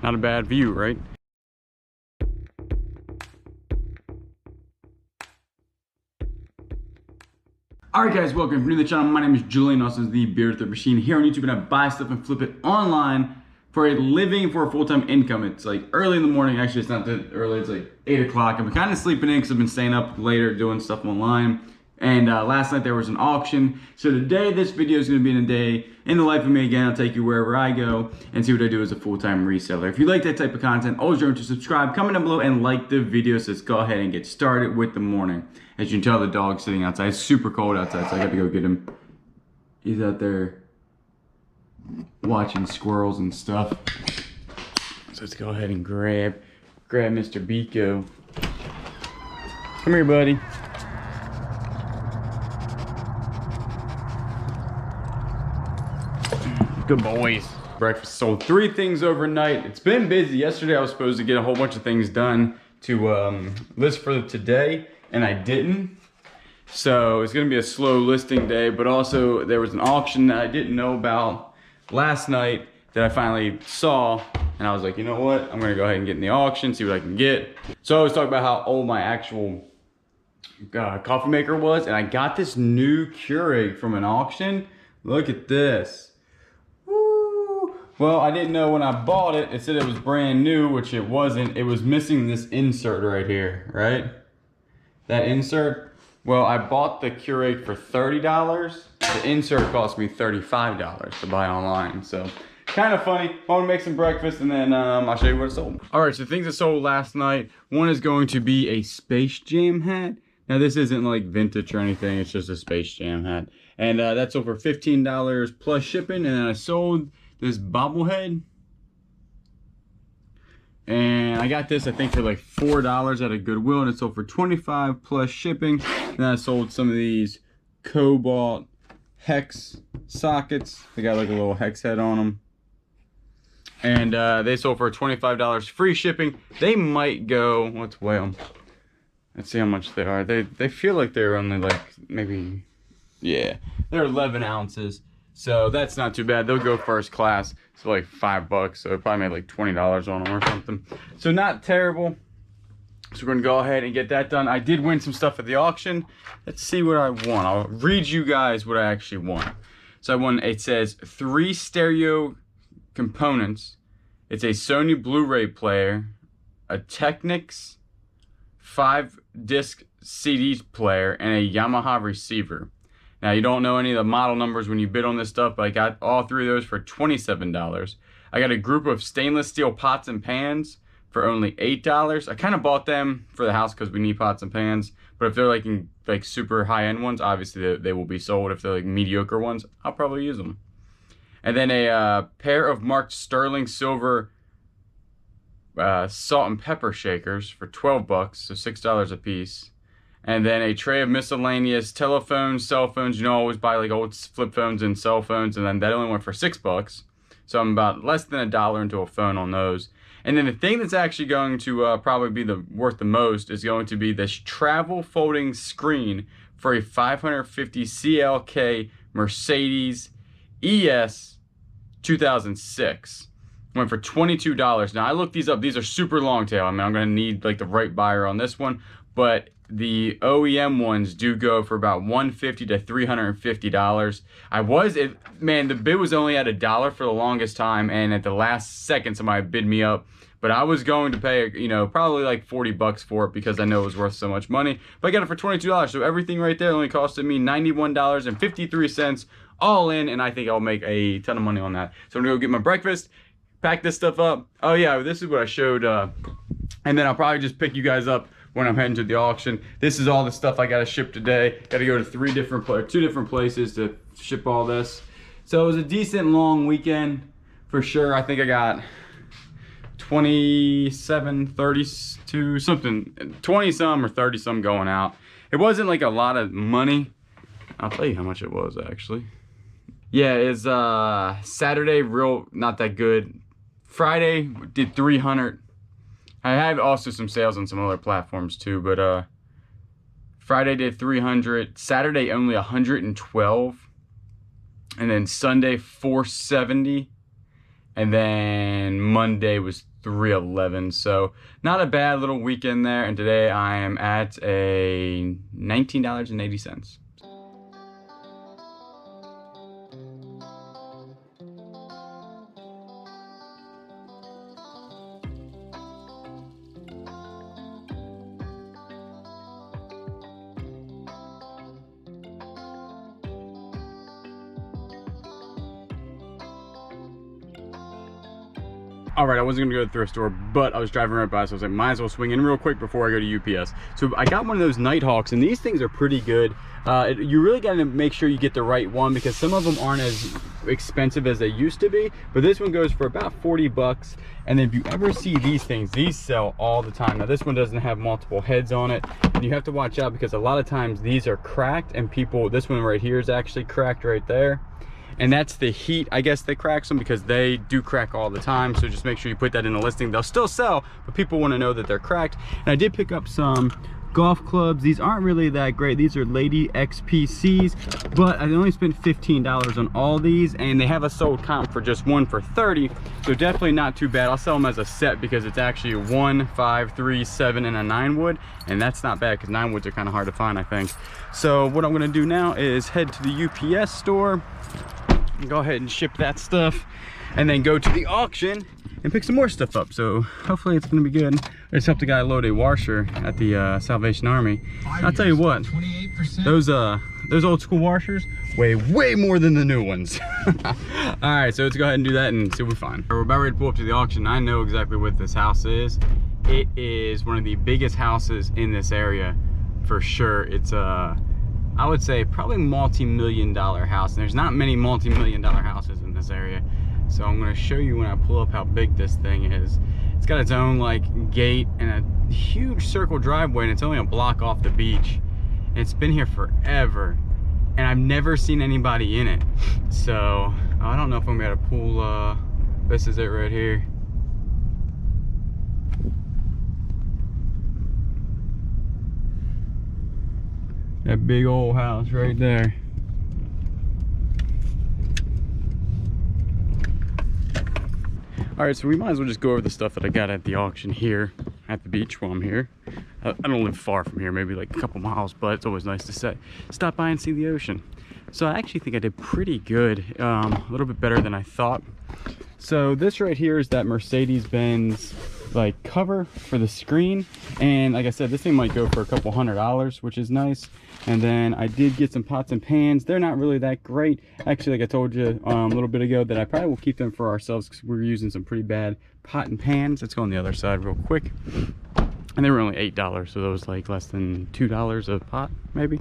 Not a bad view, right? Alright guys, welcome to the channel. My name is Julian, also is the Beard Thrift Machine here on YouTube, and I buy stuff and flip it online for a living, for a full-time income. It's like early in the morning. Actually, it's not that early. It's like 8 o'clock. I'm kind of sleeping in because I've been staying up later doing stuff online. And last night there was an auction. So today, this video is going to be in a day in the life of me again. I'll take you wherever I go and see what I do as a full-time reseller. If you like that type of content, always remember to subscribe, comment down below, and like the video. So let's go ahead and get started with the morning. As you can tell, the dog's sitting outside. It's super cold outside, so I got to go get him. He's out there watching squirrels and stuff. So let's go ahead and grab Mr. Biko. Come here, buddy. Good boys. Breakfast. Sold 3 things overnight. It's been busy. Yesterday I was supposed to get a whole bunch of things done to list for today, and I didn't. So it's gonna be a slow listing day, but also there was an auction that I didn't know about last night that I finally saw, and I was like, you know what? I'm gonna go ahead and get in the auction, see what I can get. So I was talking about how old my actual coffee maker was, and I got this new Keurig from an auction. Look at this. Well, I didn't know when I bought it, it said it was brand new, which it wasn't. It was missing this insert right here, right? That insert. Well, I bought the Keurig for $30. The insert cost me $35 to buy online. So, kind of funny. I want to make some breakfast and then I'll show you what it sold. All right, so things that sold last night. One is going to be a Space Jam hat. Now, this isn't like vintage or anything. It's just a Space Jam hat. And that's sold for $15 plus shipping. And then I sold this bobblehead, and I got this I think for like $4 at a Goodwill, and it sold for $25 plus shipping. And I sold some of these Cobalt hex sockets. They got like a little hex head on them, and they sold for $25 free shipping. They might go, let's weigh them, let's see how much they are. They feel like they're only like maybe, yeah, they're 11 ounces. So that's not too bad. They'll go first class. So like $5. So it probably made like $20 on them or something. So not terrible. So we're gonna go ahead and get that done. I did win some stuff at the auction. Let's see what I won. I'll read you guys what I actually won. So I won, it says 3 stereo components. It's a Sony Blu-ray player, a Technics 5-disc CD player, and a Yamaha receiver. Now, you don't know any of the model numbers when you bid on this stuff, but I got all 3 of those for $27. I got a group of stainless steel pots and pans for only $8. I kind of bought them for the house because we need pots and pans. But if they're like in like super high-end ones, obviously they will be sold. If they're like mediocre ones, I'll probably use them. And then a pair of marked sterling silver salt and pepper shakers for $12, so $6 a piece. And then a tray of miscellaneous telephones, cell phones. You know, I always buy like old flip phones and cell phones, and then that only went for $6. So I'm about less than $1 into a phone on those. And then the thing that's actually going to probably be worth the most is going to be this travel folding screen for a 550 CLK Mercedes ES 2006. Went for $22. Now I looked these up. These are super long tail. I mean, I'm going to need like the right buyer on this one, but the OEM ones do go for about $150 to $350. Man, the bid was only at $1 for the longest time, and at the last second somebody bid me up. But I was going to pay, you know, probably like $40 for it because I know it was worth so much money. But I got it for $22, so everything right there only costed me $91.53 all in, and I think I'll make a ton of money on that. So I'm gonna go get my breakfast, pack this stuff up. Oh yeah, this is what I showed, and then I'll probably just pick you guys up when I'm heading to the auction. This is all the stuff I gotta ship today. Gotta go to 2 different places to ship all this. So it was a decent long weekend for sure. I think I got 27, 32, something, 20 some or 30 some going out. It wasn't like a lot of money. I'll tell you how much it was actually. Yeah, it's Saturday, real not that good. Friday did 300. I had also some sales on some other platforms too, but Friday did 300, Saturday only 112, and then Sunday 470, And then Monday was 311. So not a bad little weekend there. And today I am at a $19.80. All right, I wasn't gonna go to the thrift store, but I was driving right by, so I was like, might as well swing in real quick before I go to UPS. So I got one of those Nighthawks, and these things are pretty good. You really gotta make sure you get the right one because some of them aren't as expensive as they used to be, but this one goes for about 40 bucks. And then if you ever see these things, these sell all the time. Now this one doesn't have multiple heads on it, and you have to watch out because a lot of times these are cracked, and people, this one right here is actually cracked right there. And that's the heat, I guess, that cracks them because they do crack all the time. So just make sure you put that in the listing. They'll still sell, but people want to know that they're cracked. And I did pick up some golf clubs. These aren't really that great. These are Lady XPCs, but I only spent $15 on all these, and they have a sold comp for just one for 30. So definitely not too bad. I'll sell them as a set because it's actually a 1, 5, 3, 7, and a 9 wood, and that's not bad because 9 woods are kind of hard to find, I think. So what I'm going to do now is head to the UPS store, go ahead and ship that stuff, and then go to the auction and pick some more stuff up. So hopefully it's gonna be good. I just helped a guy load a washer at the Salvation Army. I'll tell you what, those old school washers weigh way more than the new ones. All right, so let's go ahead and do that and see what we find. We're about ready to pull up to the auction. I know exactly what this house is. It is one of the biggest houses in this area for sure. It's I would say probably multi-million-dollar house, and there's not many multi-million-dollar houses in this area. So I'm going to show you when I pull up how big this thing is. It's got its own like gate and a huge circle driveway, and it's only a block off the beach, and it's been here forever, and I've never seen anybody in it. So I don't know if I'm going to pull this is it right here. That big old house right there. All right, so we might as well just go over the stuff that I got at the auction here at the beach while I'm here. I don't live far from here, maybe like a couple miles, but it's always nice to stop by and see the ocean. So I actually think I did pretty good, a little bit better than I thought. So this right here is that Mercedes-Benz like cover for the screen, and like I said, this thing might go for a couple $100, which is nice. And then I did get some pots and pans. They're not really that great, actually. Like I told you a little bit ago, that I probably will keep them for ourselves because we're using some pretty bad pot and pans. Let's go on the other side real quick. And they were only $8, so those like less than $2 a pot, maybe,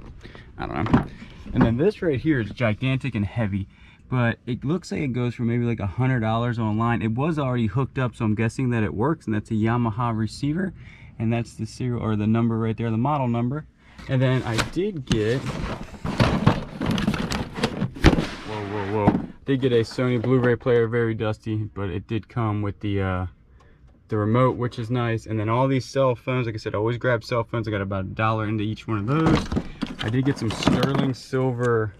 I don't know. And then this right here is gigantic and heavy, but it looks like it goes for maybe like $100 online. It was already hooked up, so I'm guessing that it works, and that's a Yamaha receiver, and that's the serial or the number right there, the model number. And then I did get, did get a Sony Blu-ray player, very dusty, but it did come with the remote, which is nice. And then all these cell phones, like I said, I always grab cell phones. I got about $1 into each one of those. I did get some sterling silver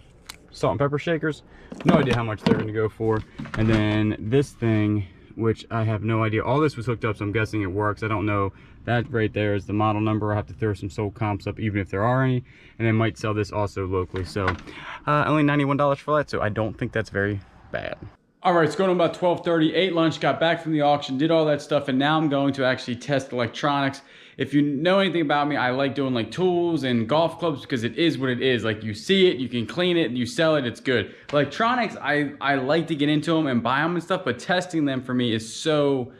salt and pepper shakers. No idea how much they're gonna go for. And then this thing, which I have no idea. All this was hooked up, so I'm guessing it works. I don't know. That right there is the model number. I have to throw some sold comps up, even if there are any. And they might sell this also locally. So only $91 for that, so I don't think that's very bad. All right, it's going on about 12:30, ate lunch, got back from the auction, did all that stuff, and now I'm going to actually test electronics. If you know anything about me, I like doing like tools and golf clubs because it is what it is. Like you see it, you can clean it, you sell it, it's good. Electronics, I like to get into them and buy them and stuff, but testing them for me is so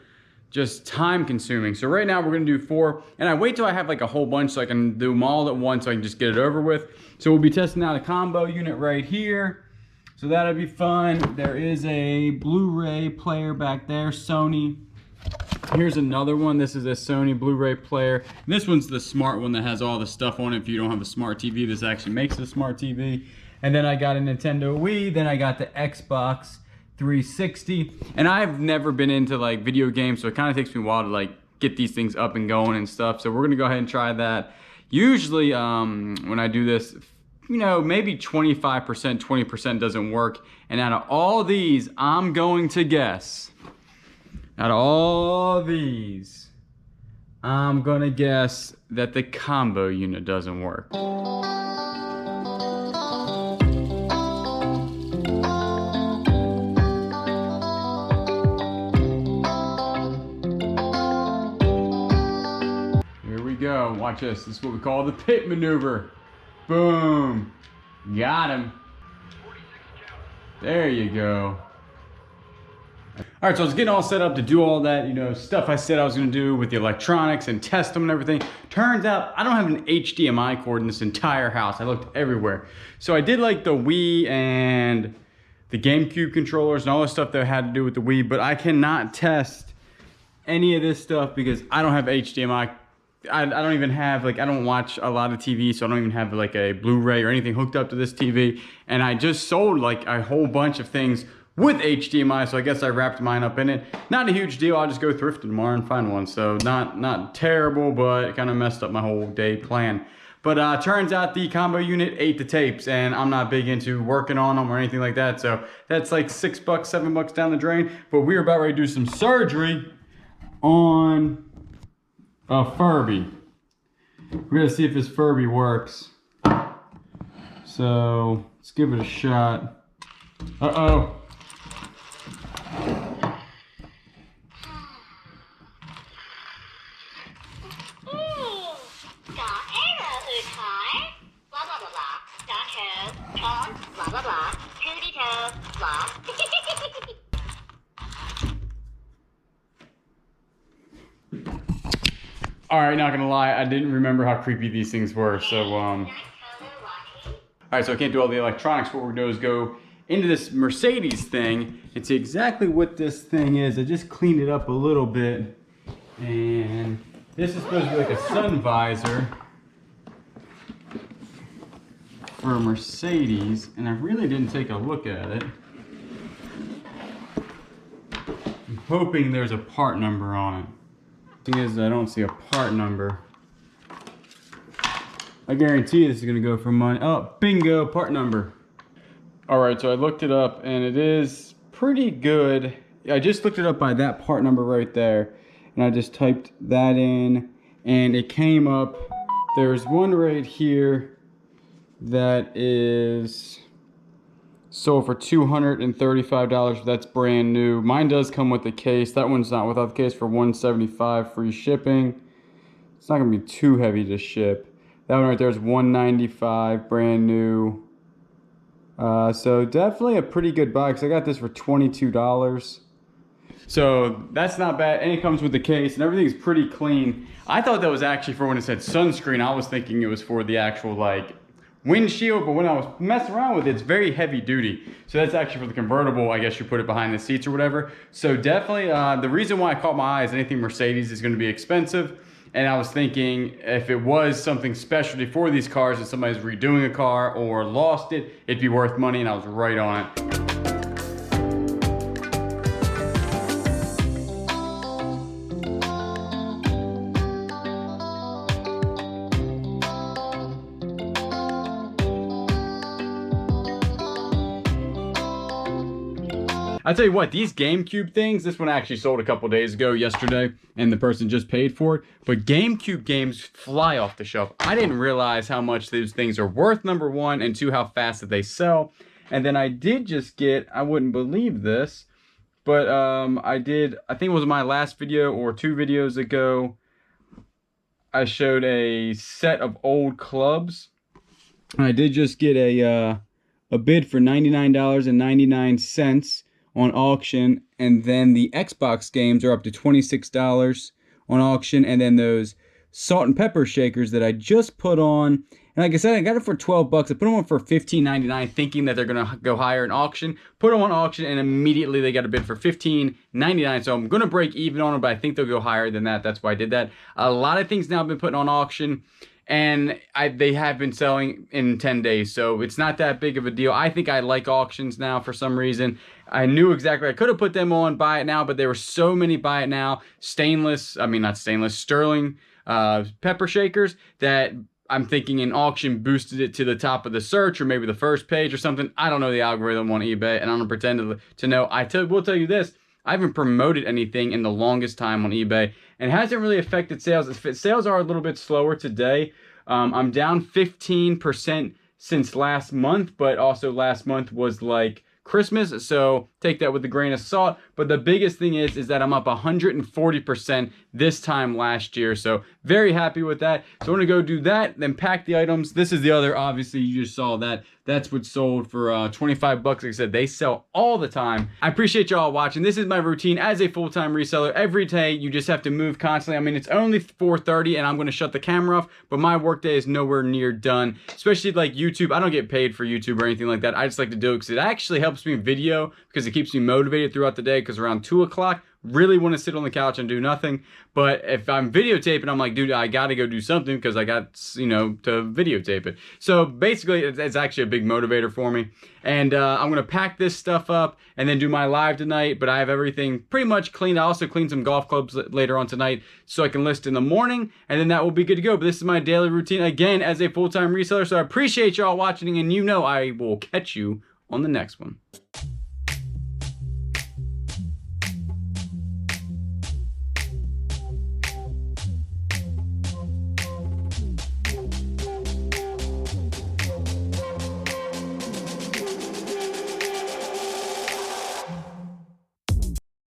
just time consuming. So right now we're gonna do 4, and I wait till I have like a whole bunch so I can do them all at once so I can just get it over with. So we'll be testing out a combo unit right here. So that'll be fun. There is a Blu-ray player back there, Sony. Here's another one. This is a Sony Blu-ray player. This one's the smart one that has all the stuff on it. If you don't have a smart TV, this actually makes a smart TV. And then I got a Nintendo Wii. Then I got the Xbox 360. And I've never been into like video games, so it kind of takes me a while to like get these things up and going and stuff. So we're gonna go ahead and try that. Usually when I do this, you know, maybe 25%, 20% doesn't work. And out of all these, I'm going to guess Out of all these, I'm gonna guess that the combo unit doesn't work. Here we go. Watch this. This is what we call the pit maneuver. Boom. Got him. There you go. All right, so I was getting all set up to do all that, you know, stuff I said I was gonna do with the electronics and test them and everything. Turns out I don't have an HDMI cord in this entire house. I looked everywhere. So I did like the Wii and the GameCube controllers and all the stuff that had to do with the Wii, but I cannot test any of this stuff because I don't have HDMI. I don't even have, like, I don't watch a lot of TV, so I don't even have like a Blu-ray or anything hooked up to this TV. And I just sold like a whole bunch of things with HDMI, so I guess I wrapped mine up in it. Not a huge deal, I'll just go thrifting tomorrow and find one. So not terrible, but it kind of messed up my whole day plan. But turns out the combo unit ate the tapes, and I'm not big into working on them or anything like that. So that's like $6, $7 down the drain. But we're about ready to do some surgery on a Furby. We're gonna see if this Furby works. So let's give it a shot. Uh-oh. All right, not gonna lie, I didn't remember how creepy these things were. So, all right, so I can't do all the electronics. What we're gonna do is go into this Mercedes thing and see exactly what this thing is. I just cleaned it up a little bit, and this is supposed to be like a sun visor for a Mercedes, and I really didn't take a look at it. I'm hoping there's a part number on it. Thing is, I don't see a part number. I guarantee this is gonna go for money. Oh, bingo, part number. All right, so I looked it up and it is pretty good. I just looked it up by that part number right there, and I just typed that in and it came up. There's one right here that is sold for $235. That's brand new. Mine does come with the case. That one's not without the case, for $175 free shipping. It's not gonna be too heavy to ship. That one right there is $195 brand new. So definitely a pretty good buy, because I got this for $22. So that's not bad, and it comes with the case, and everything's pretty clean. I thought that was actually for when it said sunscreen. I was thinking it was for the actual like windshield, but when I was messing around with it, it's very heavy duty. So that's actually for the convertible. I guess you put it behind the seats or whatever. So definitely, the reason why I caught my eye is anything Mercedes is going to be expensive. And I was thinking if it was something specialty for these cars and somebody's redoing a car or lost it, it'd be worth money, and I was right on it. I tell you what, these GameCube things, this one actually sold a couple days ago, yesterday, and the person just paid for it. But GameCube games fly off the shelf. I didn't realize how much these things are worth, number one, and two, how fast that they sell. And then I did just get, I wouldn't believe this, but I think it was my last video or 2 videos ago, I showed a set of old clubs. And I did just get a bid for $99.99. on auction, and then the Xbox games are up to $26 on auction, and then those salt and pepper shakers that I just put on, and like I said, I got it for 12 bucks. I put them on for $15.99 thinking that they're gonna go higher in auction. Put them on auction, and immediately they got a bid for $15.99. So I'm gonna break even on them, but I think they'll go higher than that. That's why I did that. A lot of things now have been put on auction, and they have been selling in 10 days, so it's not that big of a deal. I think I like auctions now for some reason. I knew exactly, I could have put them on buy it now, but there were so many buy it now, sterling pepper shakers, that I'm thinking an auction boosted it to the top of the search, or maybe the first page or something. I don't know the algorithm on eBay, and I don't pretend to know. Will tell you this, I haven't promoted anything in the longest time on eBay, and it hasn't really affected sales. Sales are a little bit slower today. I'm down 15% since last month, but also last month was like Christmas, so take that with a grain of salt. But the biggest thing is that I'm up 140% this time last year, so very happy with that. So I'm gonna go do that, then pack the items. This is the other, obviously you just saw that. That's what sold for 25 bucks. Like I said, they sell all the time. I appreciate y'all watching. This is my routine as a full-time reseller. Every day, you just have to move constantly. I mean, it's only 4:30 and I'm gonna shut the camera off, but my workday is nowhere near done. Especially like YouTube. I don't get paid for YouTube or anything like that. I just like to do it because it actually helps me video, because it keeps me motivated throughout the day, because around 2 o'clock, really want to sit on the couch and do nothing. But if I'm videotaping, I'm like, dude, I gotta go do something because I got, you know, to videotape it. So basically, it's actually a big motivator for me. And I'm gonna pack this stuff up and then do my live tonight. But I have everything pretty much cleaned. I also cleaned some golf clubs later on tonight so I can list in the morning, and then that will be good to go. But this is my daily routine again as a full-time reseller. So I appreciate y'all watching, and you know I will catch you on the next one.